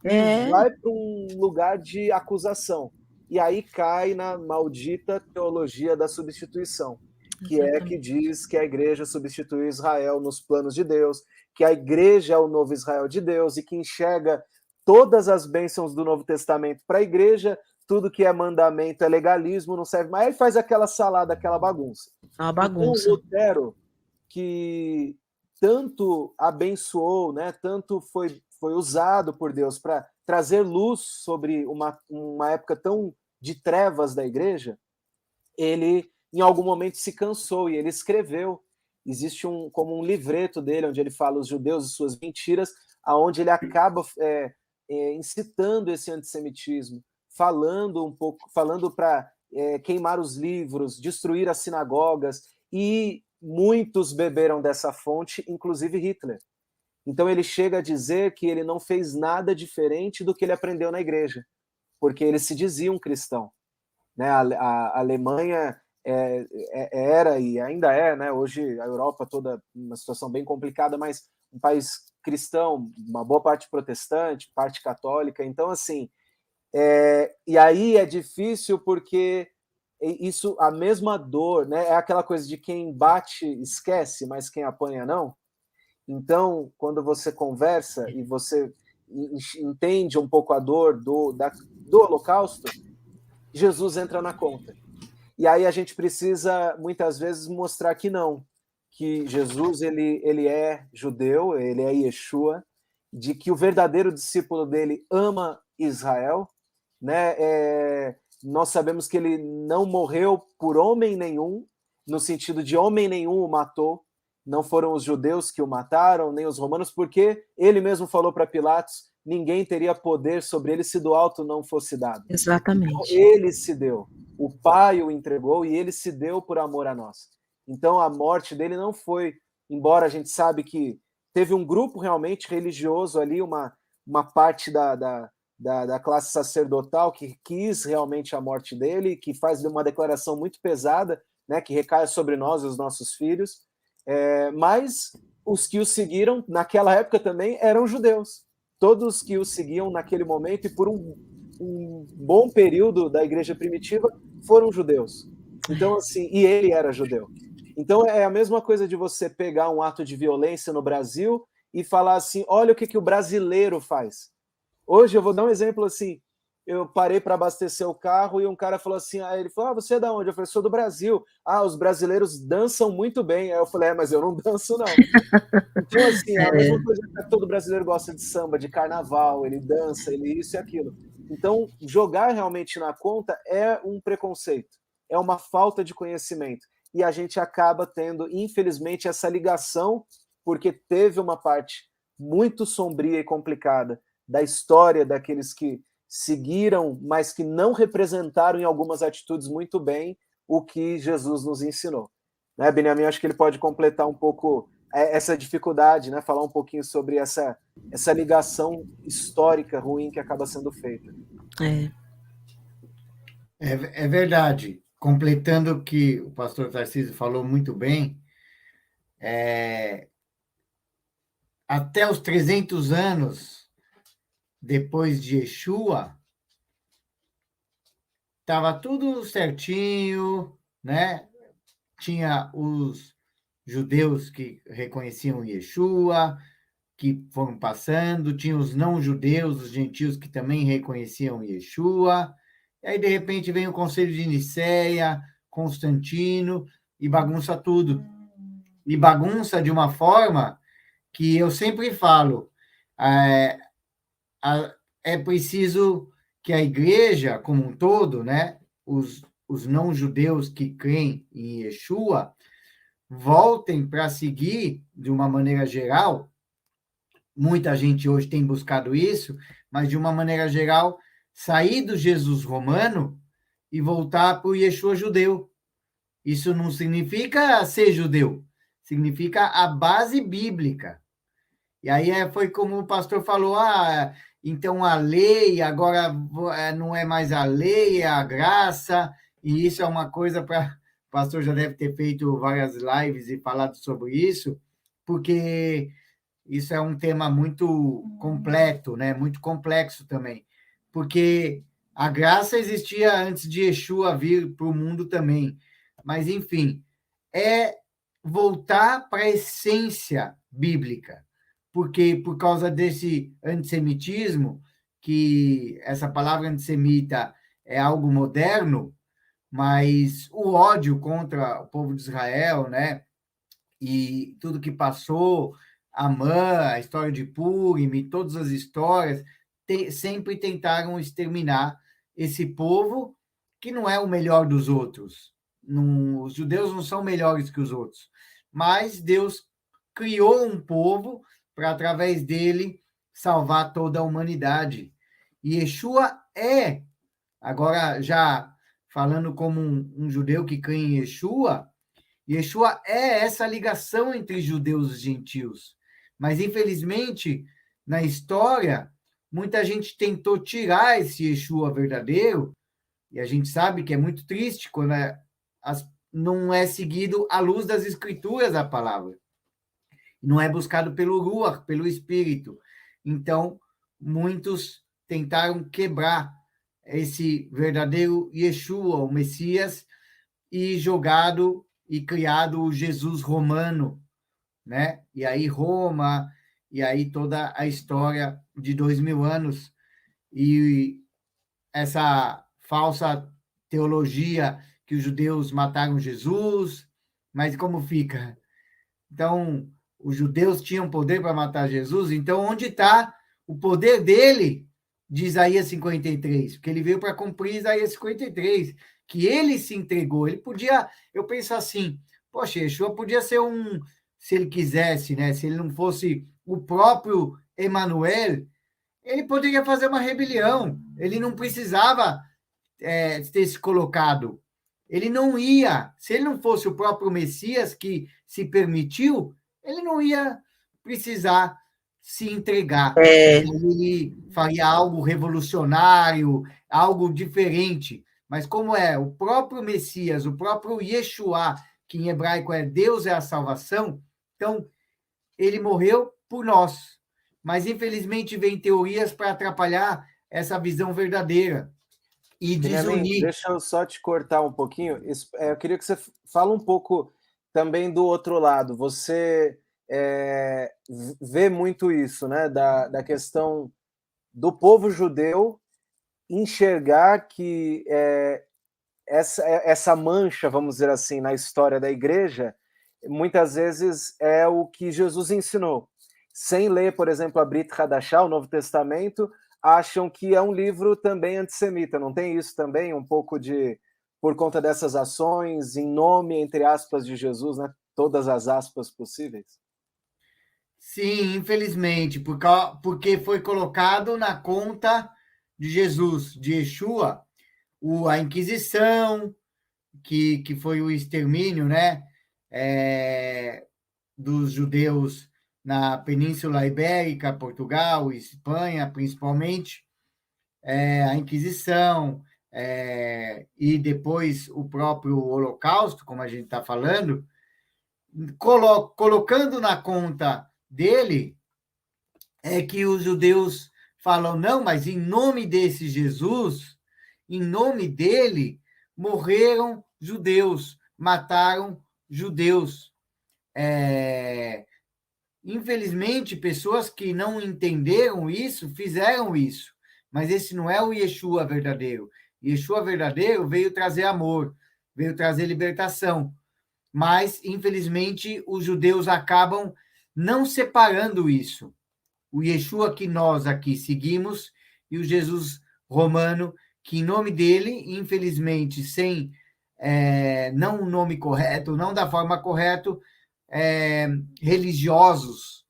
e vai para um lugar de acusação. E aí cai na maldita teologia da substituição, que que diz que a igreja substitui Israel nos planos de Deus, que a igreja é o novo Israel de Deus e que enxerga todas as bênçãos do Novo Testamento para a igreja, tudo que é mandamento é legalismo, não serve mais. Aí faz aquela salada, aquela bagunça. Uma bagunça. Então, Lutero, que tanto abençoou, né, tanto foi usado por Deus para trazer luz sobre uma época tão de trevas da igreja, ele em algum momento se cansou e ele escreveu. Existe como um livreto dele, onde ele fala os judeus e suas mentiras, aonde ele acaba incitando esse antissemitismo, falando para queimar os livros, destruir as sinagogas, e muitos beberam dessa fonte, inclusive Hitler. Então ele chega a dizer que ele não fez nada diferente do que ele aprendeu na igreja, porque ele se dizia um cristão. Né? A Alemanha era e ainda é, né? Hoje a Europa toda uma situação bem complicada, mas um país cristão, uma boa parte protestante, parte católica. Então, assim, e aí é difícil porque isso, a mesma dor, né? É aquela coisa de quem bate esquece, mas quem apanha não. Então, quando você conversa e você entende um pouco a dor do Holocausto, Jesus entra na conta. E aí a gente precisa, muitas vezes, mostrar que não, que Jesus ele é judeu, ele é Yeshua, de que o verdadeiro discípulo dele ama Israel, né? Nós sabemos que ele não morreu por homem nenhum, no sentido de homem nenhum o matou, não foram os judeus que o mataram, nem os romanos, porque ele mesmo falou para Pilatos, ninguém teria poder sobre ele se do alto não fosse dado. Exatamente. Então, ele se deu, o Pai o entregou e ele se deu por amor a nós. Então a morte dele não foi, embora a gente sabe que teve um grupo realmente religioso ali, uma parte da classe sacerdotal que quis realmente a morte dele, que faz uma declaração muito pesada, né, que recai sobre nós e os nossos filhos, mas os que o seguiram naquela época também eram judeus. Todos que o seguiam naquele momento e por um bom período da igreja primitiva foram judeus. Então, assim, e ele era judeu. Então é a mesma coisa de você pegar um ato de violência no Brasil e falar assim, olha o que o brasileiro faz. Hoje eu vou dar um exemplo assim, eu parei para abastecer o carro e um cara falou assim, aí ele falou, você é da onde? Eu falei, sou do Brasil. Os brasileiros dançam muito bem. Aí eu falei, mas eu não danço, não. Então, assim, é a mesma coisa que todo brasileiro gosta de samba, de carnaval, ele dança, ele isso e aquilo. Então, jogar realmente na conta é um preconceito, é uma falta de conhecimento. E a gente acaba tendo, infelizmente, essa ligação, porque teve uma parte muito sombria e complicada da história daqueles que seguiram, mas que não representaram em algumas atitudes muito bem o que Jesus nos ensinou. Né, Benjamin? Acho que ele pode completar um pouco essa dificuldade, né? Falar um pouquinho sobre essa ligação histórica ruim que acaba sendo feita. É verdade. Completando o que o pastor Tarcísio falou muito bem, até os 300 anos depois de Yeshua, estava tudo certinho, né? Tinha os judeus que reconheciam Yeshua, que foram passando, tinha os não-judeus, os gentios que também reconheciam Yeshua, e aí, de repente, vem o Conselho de Nicéia, Constantino, e bagunça tudo. E bagunça de uma forma que eu sempre falo, é preciso que a igreja, como um todo, né, os não-judeus que creem em Yeshua, voltem para seguir, de uma maneira geral, muita gente hoje tem buscado isso, mas de uma maneira geral, sair do Jesus romano e voltar para o Yeshua judeu. Isso não significa ser judeu, significa a base bíblica. E aí foi como o pastor falou, então a lei agora não é mais a lei, é a graça, e isso é uma coisa para... O pastor já deve ter feito várias lives e falado sobre isso, porque isso é um tema muito completo, né? Muito complexo também, porque a graça existia antes de Yeshua vir para o mundo também, mas, enfim, é voltar para a essência bíblica, porque por causa desse antissemitismo, que essa palavra antissemita é algo moderno, mas o ódio contra o povo de Israel, né? E tudo que passou, Amã, a história de Purim, todas as histórias, sempre tentaram exterminar esse povo que não é o melhor dos outros. Não, os judeus não são melhores que os outros, mas Deus criou um povo para, através dele, salvar toda a humanidade. E Yeshua agora já falando como um judeu que crê em Yeshua é essa ligação entre judeus e gentios. Mas, infelizmente, na história, muita gente tentou tirar esse Yeshua verdadeiro, e a gente sabe que é muito triste quando não é seguido à luz das escrituras a palavra. Não é buscado pelo Ruach, pelo Espírito. Então, muitos tentaram quebrar esse verdadeiro Yeshua, o Messias, e jogado e criado o Jesus romano, né? E aí Roma, e aí toda a história de 2000 anos, e essa falsa teologia que os judeus mataram Jesus, mas como fica? Então, os judeus tinham poder para matar Jesus, então onde está o poder dele, de Isaías 53? Porque ele veio para cumprir Isaías 53, que ele se entregou. Ele podia, eu penso assim, poxa, Yeshua podia ser se ele quisesse, né? Se ele não fosse o próprio Emanuel, ele poderia fazer uma rebelião. Ele não precisava ter se colocado. Ele não ia, se ele não fosse o próprio Messias que se permitiu, ele não ia precisar se entregar. Ele faria algo revolucionário, algo diferente. Mas como é o próprio Messias, o próprio Yeshua, que em hebraico é Deus é a salvação, então ele morreu por nós. Mas, infelizmente, vem teorias para atrapalhar essa visão verdadeira e desunir. Deixa eu só te cortar um pouquinho. Eu queria que você fale um pouco também do outro lado. Você vê muito isso, né? Da questão do povo judeu enxergar que essa mancha, vamos dizer assim, na história da igreja, muitas vezes é o que Jesus ensinou. Sem ler, por exemplo, a Brit Hadashah, o Novo Testamento, acham que é um livro também antissemita. Não tem isso também? Um pouco de... por conta dessas ações, em nome, entre aspas, de Jesus, né? Todas as aspas possíveis? Sim, infelizmente, porque foi colocado na conta de Jesus, de Yeshua, a Inquisição, que foi o extermínio, né, dos judeus na Península Ibérica, Portugal, Espanha, principalmente, a Inquisição, e depois o próprio Holocausto, como a gente está falando, colocando na conta dele, é que os judeus falam, não, mas em nome desse Jesus, em nome dele, morreram judeus, mataram judeus. Infelizmente, pessoas que não entenderam isso, fizeram isso. Mas esse não é o Yeshua verdadeiro. Yeshua verdadeiro veio trazer amor, veio trazer libertação. Mas, infelizmente, os judeus acabam não separando isso. O Yeshua que nós aqui seguimos e o Jesus romano, que em nome dele, infelizmente, sem não o nome correto, não da forma correta, religiosos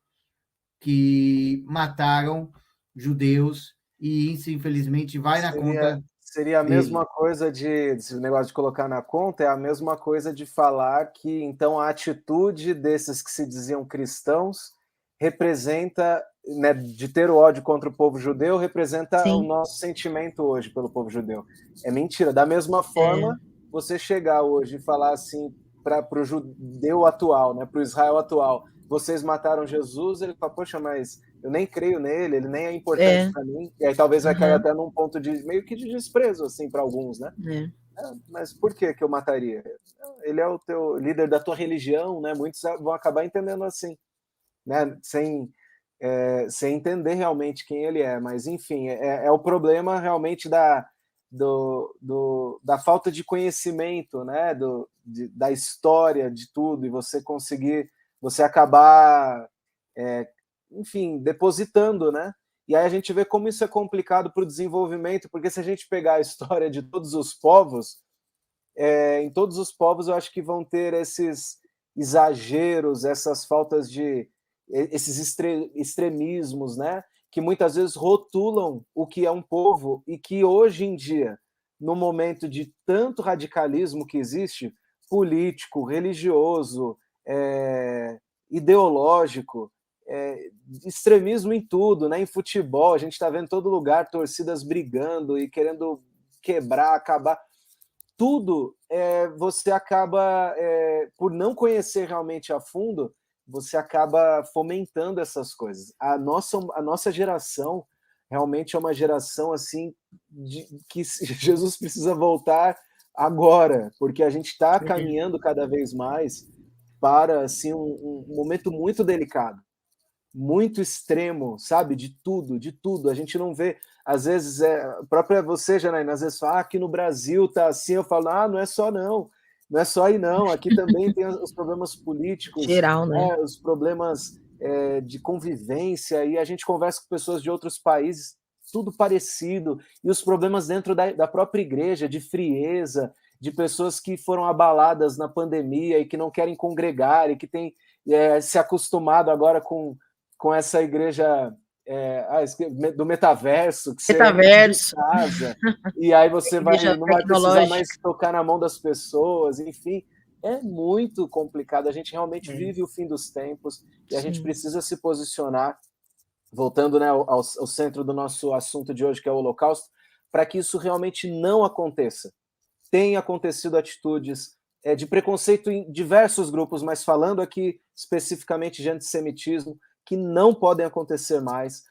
que mataram judeus, e isso, infelizmente, vai na conta Seria a dele. mesma coisa esse negócio de colocar na conta, é a mesma coisa de falar que, então, a atitude desses que se diziam cristãos representa, né, de ter o ódio contra o povo judeu, representa Sim. o nosso sentimento hoje pelo povo judeu. É mentira. Da mesma forma, você chegar hoje e falar assim para o judeu atual, né, para o Israel atual, vocês mataram Jesus, ele fala, poxa, mas eu nem creio nele, ele nem é importante para mim. E aí talvez vai cair até num ponto de meio que de desprezo assim para alguns, né? Mas por que eu mataria? Ele é o teu líder da tua religião, né? Muitos vão acabar entendendo assim, né? Sem entender realmente quem ele é. Mas enfim, é o problema realmente da falta de conhecimento, né? Da história de tudo, e você acabar enfim, depositando, né? E aí a gente vê como isso é complicado para o desenvolvimento, porque se a gente pegar a história de todos os povos, em todos os povos eu acho que vão ter esses exageros, essas faltas de... esses extremismos, né? Que muitas vezes rotulam o que é um povo, e que hoje em dia, no momento de tanto radicalismo que existe, político, religioso, ideológico, extremismo em tudo, né? Em futebol, a gente está vendo em todo lugar torcidas brigando e querendo quebrar, acabar. Tudo você acaba, por não conhecer realmente a fundo, você acaba fomentando essas coisas. A nossa geração realmente é uma geração assim que Jesus precisa voltar agora, porque a gente está caminhando cada vez mais para assim, um momento muito delicado, muito extremo, sabe? De tudo. A gente não vê, às vezes, própria você, Janaína, às vezes fala, aqui no Brasil tá assim, eu falo, não é só não é só aí não, aqui também tem os problemas políticos, geral, né? Os problemas de convivência, e a gente conversa com pessoas de outros países, tudo parecido, e os problemas dentro da própria igreja, de frieza, de pessoas que foram abaladas na pandemia e que não querem congregar, e que têm se acostumado agora com essa igreja do metaverso, que você entra em casa, e aí você não vai precisar mais tocar na mão das pessoas, enfim, é muito complicado. A gente realmente vive o fim dos tempos, e a gente precisa se posicionar, voltando, né, ao centro do nosso assunto de hoje, que é o Holocausto, para que isso realmente não aconteça. Tem acontecido atitudes de preconceito em diversos grupos, mas falando aqui especificamente de antissemitismo, que não podem acontecer mais.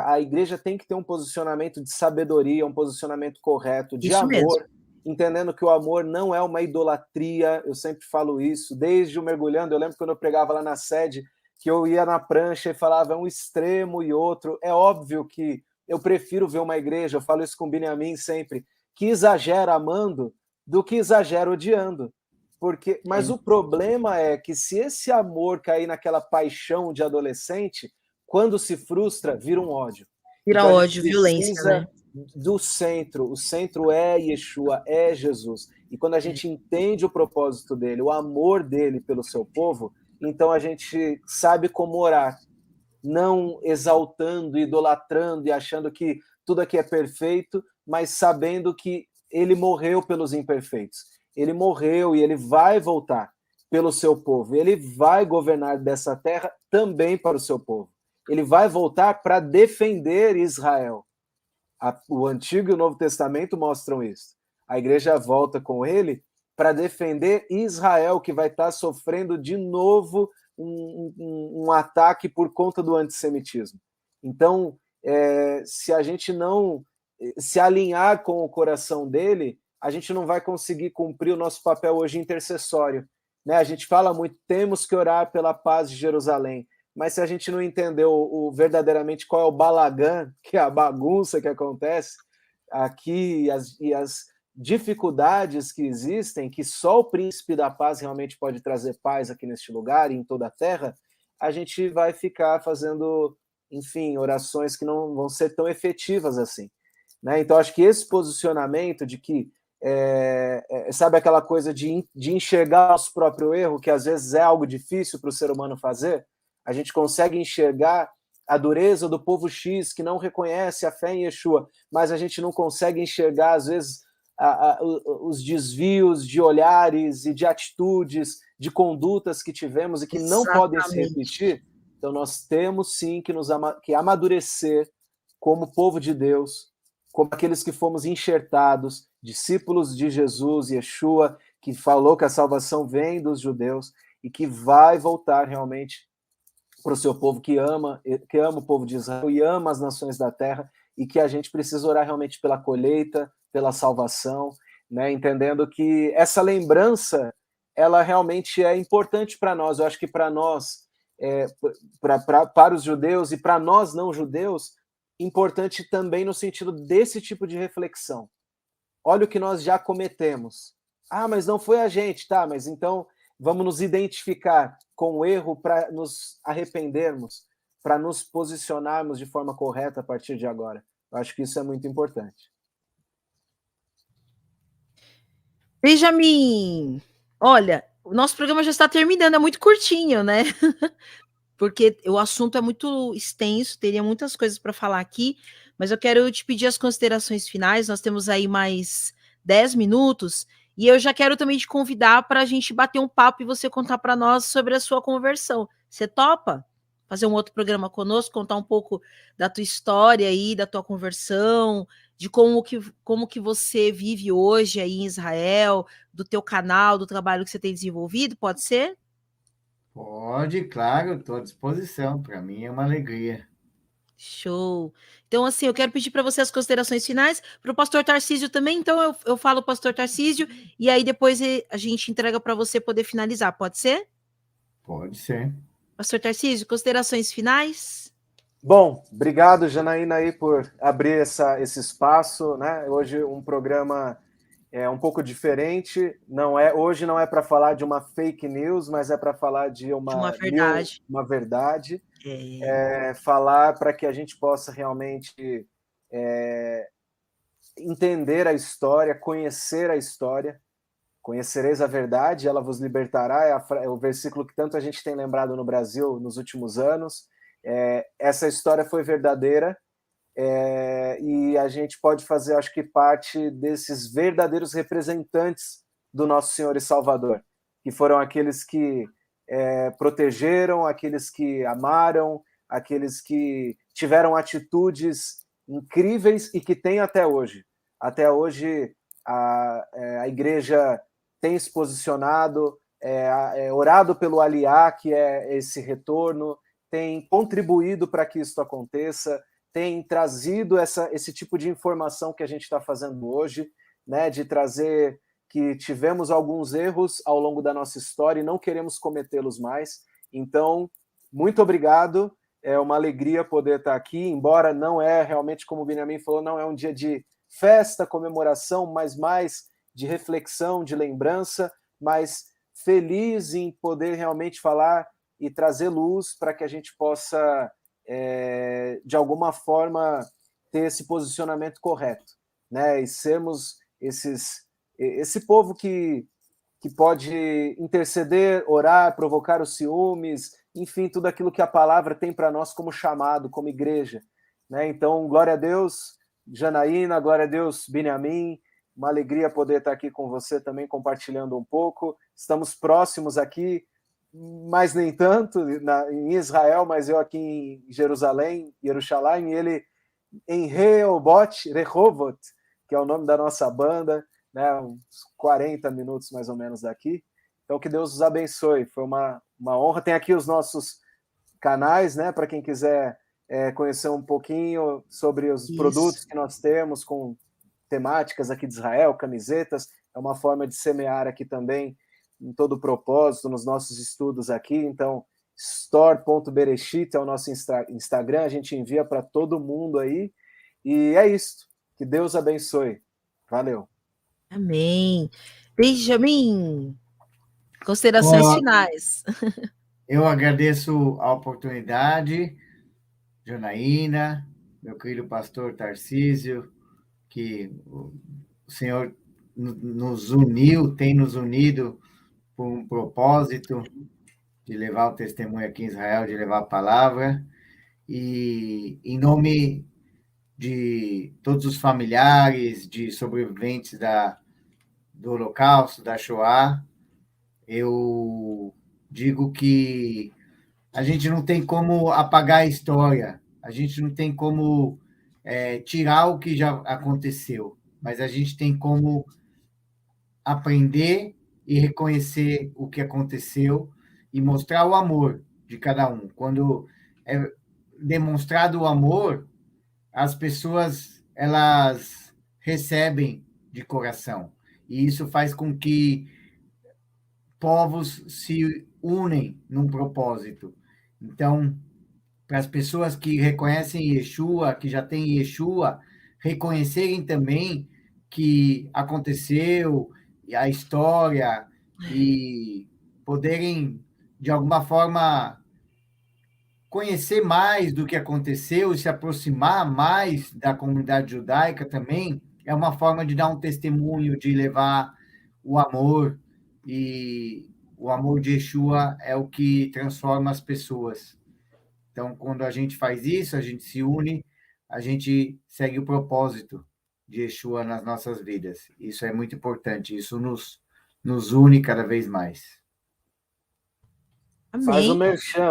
A igreja tem que ter um posicionamento de sabedoria, um posicionamento correto, de isso amor, mesmo. Entendendo que o amor não é uma idolatria, eu sempre falo isso, desde o Mergulhando, eu lembro quando eu pregava lá na sede, que eu ia na prancha e falava um extremo e outro. É óbvio que eu prefiro ver uma igreja, eu falo isso com o Benjamin sempre, que exagera amando do que exagera odiando. Mas o problema é que se esse amor cair naquela paixão de adolescente, quando se frustra, vira um ódio. Vira então, ódio, violência, né? Do centro. O centro é Yeshua, é Jesus. E quando a gente entende o propósito dele, o amor dele pelo seu povo, então a gente sabe como orar, não exaltando, idolatrando e achando que tudo aqui é perfeito, mas sabendo que ele morreu pelos imperfeitos. Ele morreu e ele vai voltar pelo seu povo. Ele vai governar dessa terra também para o seu povo. Ele vai voltar para defender Israel. O Antigo e o Novo Testamento mostram isso. A igreja volta com ele para defender Israel, que vai estar sofrendo de novo um ataque por conta do antissemitismo. Então, se a gente não se alinhar com o coração dele, a gente não vai conseguir cumprir o nosso papel hoje intercessório. Né? A gente fala muito, temos que orar pela paz de Jerusalém, mas se a gente não entendeu verdadeiramente qual é o balagã, que é a bagunça que acontece aqui e as dificuldades que existem, que só o príncipe da paz realmente pode trazer paz aqui neste lugar e em toda a terra, a gente vai ficar fazendo, enfim, orações que não vão ser tão efetivas assim. Né? Então, acho que esse posicionamento de que, sabe aquela coisa de enxergar nosso próprio erro, que às vezes é algo difícil para o ser humano fazer, a gente consegue enxergar a dureza do povo X, que não reconhece a fé em Yeshua, mas a gente não consegue enxergar, às vezes, os desvios de olhares e de atitudes, de condutas que tivemos e que não podem se repetir. Então, nós temos, sim, que amadurecer como povo de Deus, como aqueles que fomos enxertados, discípulos de Jesus, Yeshua, que falou que a salvação vem dos judeus e que vai voltar realmente para o seu povo que ama o povo de Israel e ama as nações da terra, e que a gente precisa orar realmente pela colheita, pela salvação, né? Entendendo que essa lembrança, ela realmente é importante para nós. Eu acho que para nós, para os judeus e para nós não judeus, importante também no sentido desse tipo de reflexão. Olha o que nós já cometemos. Ah, mas não foi a gente, tá? Mas então vamos nos identificar com o erro para nos arrependermos, para nos posicionarmos de forma correta a partir de agora. Eu acho que isso é muito importante. Benjamin, olha, o nosso programa já está terminando, é muito curtinho, né? Porque o assunto é muito extenso, teria muitas coisas para falar aqui, mas eu quero te pedir as considerações finais. Nós temos aí mais 10 minutos, e eu já quero também te convidar para a gente bater um papo e você contar para nós sobre a sua conversão. Você topa fazer um outro programa conosco, contar um pouco da tua história aí, da tua conversão, de como que você vive hoje aí em Israel, do teu canal, do trabalho que você tem desenvolvido, pode ser? Pode, claro, estou à disposição. Para mim é uma alegria. Show. Então, assim, eu quero pedir para você as considerações finais, para o pastor Tarcísio também. Então, eu falo pastor Tarcísio, e aí depois a gente entrega para você poder finalizar, pode ser? Pode ser. Pastor Tarcísio, considerações finais? Bom, obrigado, Janaína, aí, por abrir esse espaço, né? Hoje um programa um pouco diferente. Hoje não é para falar de uma fake news, mas é para falar de uma verdade. Uma verdade. Falar para que a gente possa realmente entender a história, conhecer a história. Conhecereis a verdade, ela vos libertará, é o versículo que tanto a gente tem lembrado no Brasil nos últimos anos. Essa história foi verdadeira, e a gente pode fazer, acho que, parte desses verdadeiros representantes do nosso Senhor e Salvador, que foram aqueles que protegeram, aqueles que amaram, aqueles que tiveram atitudes incríveis e que têm até hoje. Até hoje, a igreja tem se posicionado, orado pelo Aliá, que é esse retorno, tem contribuído para que isso aconteça, tem trazido esse tipo de informação que a gente está fazendo hoje, né, de trazer que tivemos alguns erros ao longo da nossa história e não queremos cometê-los mais. Então, muito obrigado. é uma alegria poder estar aqui, embora não é realmente, como o Benjamin falou, não é um dia de festa, comemoração, mas mais de reflexão, de lembrança, mas feliz em poder realmente falar e trazer luz para que a gente possa, de alguma forma, ter esse posicionamento correto, né? E sermos esse povo que pode interceder, orar, provocar os ciúmes, enfim, tudo aquilo que a palavra tem para nós como chamado, como igreja, né? Então, glória a Deus, Janaína, glória a Deus, Benjamin, uma alegria poder estar aqui com você também, compartilhando um pouco. Estamos próximos aqui, mas nem tanto, em Israel, mas eu aqui em Jerusalém, Jerusalém, e ele em Rehovot, que é o nome da nossa banda, né, uns 40 minutos mais ou menos daqui. Então, que Deus os abençoe. Foi uma honra. Tem aqui os nossos canais, né, para quem quiser conhecer um pouquinho sobre os produtos que nós temos, com temáticas aqui de Israel, camisetas. É uma forma de semear aqui também, em todo o propósito, nos nossos estudos aqui. Então, store.bereshit é o nosso Instagram. A gente envia para todo mundo aí. E é isso. Que Deus abençoe. Valeu. Amém. Benjamin, considerações finais. Eu agradeço a oportunidade, Janaína, meu querido pastor Tarcísio, que o Senhor nos uniu, tem nos unido por um propósito de levar o testemunho aqui em Israel, de levar a palavra. E em nome de todos os familiares, de sobreviventes do Holocausto, da Shoah, eu digo que a gente não tem como apagar a história, a gente não tem como tirar o que já aconteceu, mas a gente tem como aprender e reconhecer o que aconteceu e mostrar o amor de cada um. Quando é demonstrado o amor, as pessoas elas recebem de coração, e isso faz com que povos se unem num propósito. Então, para as pessoas que reconhecem Yeshua, que já têm Yeshua, reconhecerem também que aconteceu, a história, e poderem, de alguma forma, conhecer mais do que aconteceu e se aproximar mais da comunidade judaica também, é uma forma de dar um testemunho, de levar o amor, e o amor de Yeshua é o que transforma as pessoas. Então, quando a gente faz isso, a gente se une, a gente segue o propósito de Yeshua nas nossas vidas. Isso é muito importante, isso nos une cada vez mais. Amém.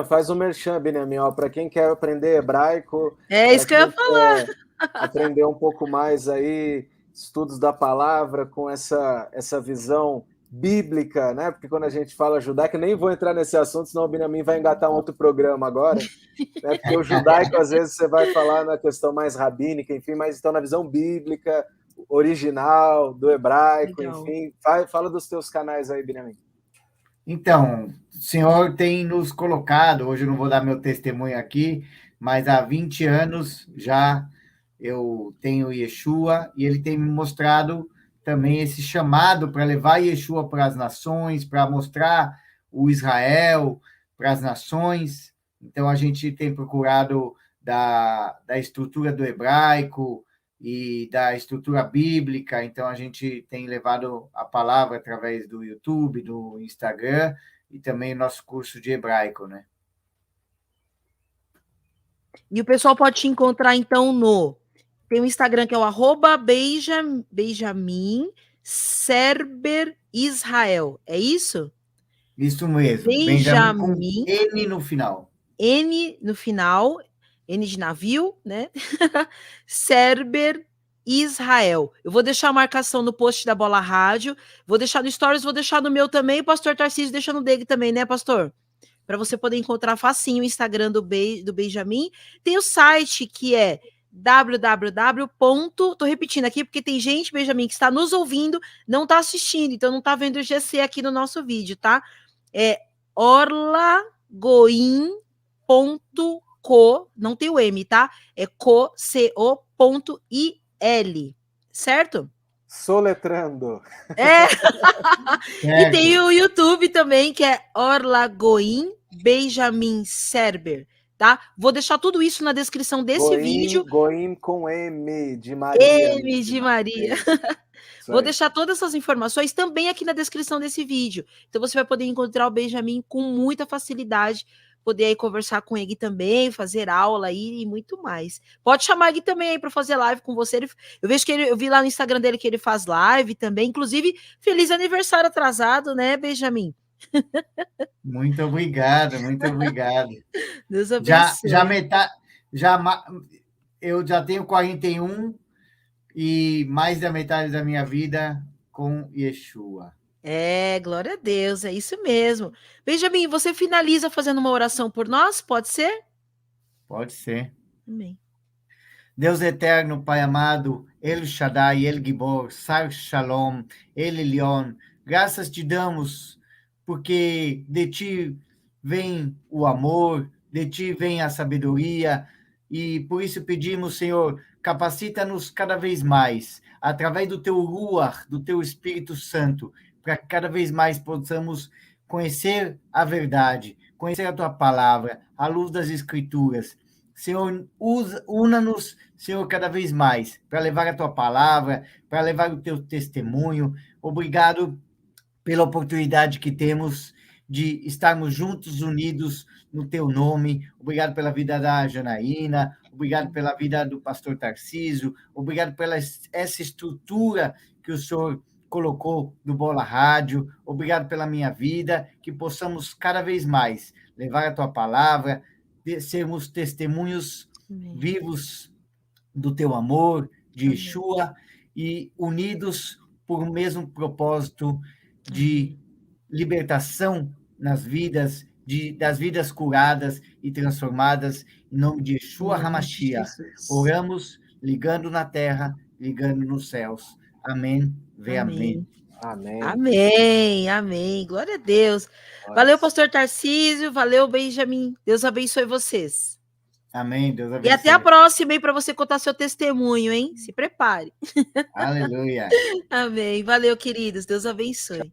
Faz o merchan, Benjamin, para quem quer aprender hebraico. É isso que eu ia falar. Aprender um pouco mais aí, estudos da palavra, com essa visão bíblica, né? Porque quando a gente fala judaico, nem vou entrar nesse assunto, senão o Benjamin vai engatar um outro programa agora, né? Porque o judaico, às vezes, você vai falar na questão mais rabínica, enfim, mas então na visão bíblica, original, do hebraico, legal. Enfim. Fala dos teus canais aí, Benjamin. Então, o Senhor tem nos colocado, hoje eu não vou dar meu testemunho aqui, mas há 20 anos já eu tenho Yeshua, e ele tem me mostrado também esse chamado para levar Yeshua para as nações, para mostrar o Israel para as nações. Então, a gente tem procurado da estrutura do hebraico e da estrutura bíblica. Então, a gente tem levado a palavra através do YouTube, do Instagram, e também o nosso curso de hebraico, né? E o pessoal pode te encontrar, então, tem o Instagram, que é o @Benjamin Serber Israel. É isso? Isso mesmo. Benjamin com N no final. N no final, N de navio, né? Serber Israel. Eu vou deixar a marcação no post da Bola Rádio, vou deixar no Stories, vou deixar no meu também, o pastor Tarcísio deixa no dele também, né, pastor? Para você poder encontrar facinho o Instagram do Benjamin. Tem o site que é tô repetindo aqui, porque tem gente, Benjamin, que está nos ouvindo, não está assistindo, então não está vendo o GC aqui no nosso vídeo, tá? É orlagoin.com. não tem o M, tá? É co.il, certo? Soletrando. É. E Certo. tem o YouTube também, que é Orla Goim Benjamin Serber, tá? Vou deixar tudo isso na descrição desse vídeo. Goim com M de Maria. M de Maria. Isso Vou aí. deixar todas essas informações também aqui na descrição desse vídeo. Então você vai poder encontrar o Benjamin com muita facilidade, poder aí conversar com ele também, fazer aula aí e muito mais. Pode chamar ele também aí para fazer live com você. Eu vejo que eu vi lá no Instagram dele que ele faz live também. Inclusive, feliz aniversário atrasado, né, Benjamin? Muito obrigado, muito obrigado. Deus Já abençoe. metade, eu já tenho 41 e mais da metade da minha vida com Yeshua. É, glória a Deus, é isso mesmo. Benjamin, você finaliza fazendo uma oração por nós? Pode ser? Pode ser. Amém. Deus eterno, Pai amado, El Shaddai, El Gibor, Sar Shalom, El Elyon, graças te damos, porque de ti vem o amor, de ti vem a sabedoria, e por isso pedimos, Senhor, capacita-nos cada vez mais, através do teu Ruach, do teu Espírito Santo, para que cada vez mais possamos conhecer a verdade, conhecer a tua palavra, à luz das Escrituras. Senhor, una-nos, Senhor, cada vez mais, para levar a tua palavra, para levar o teu testemunho. Obrigado pela oportunidade que temos de estarmos juntos, unidos no teu nome. Obrigado pela vida da Janaína, obrigado pela vida do pastor Tarcísio, obrigado pela essa estrutura que o Senhor colocou no Bola Rádio, obrigado pela minha vida, que possamos cada vez mais levar a tua palavra, sermos testemunhos Amém. vivos do teu amor, de Amém. Yeshua, e unidos por um mesmo propósito de libertação nas vidas, das vidas curadas e transformadas, em nome de Yeshua Em nome de HaMashiach. Jesus. Oramos ligando na terra, ligando nos céus. Amém. Amém. Amém. Amém, amém. Glória a Deus. Valeu, pastor Tarcísio. Valeu, Benjamin. Deus abençoe vocês. Amém. Deus abençoe. E até a próxima, hein, para você contar seu testemunho, hein? Se prepare. Aleluia. Amém. Valeu, queridos. Deus abençoe.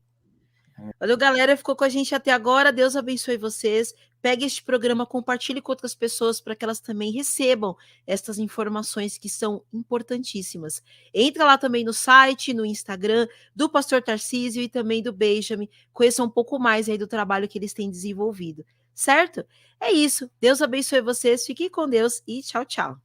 Valeu, galera. Ficou com a gente até agora. Deus abençoe vocês. Pegue este programa, compartilhe com outras pessoas para que elas também recebam estas informações que são importantíssimas. Entra lá também no site, no Instagram do pastor Tarcísio e também do Benjamin. Conheça um pouco mais aí do trabalho que eles têm desenvolvido. Certo? É isso. Deus abençoe vocês. Fiquem com Deus e tchau, tchau.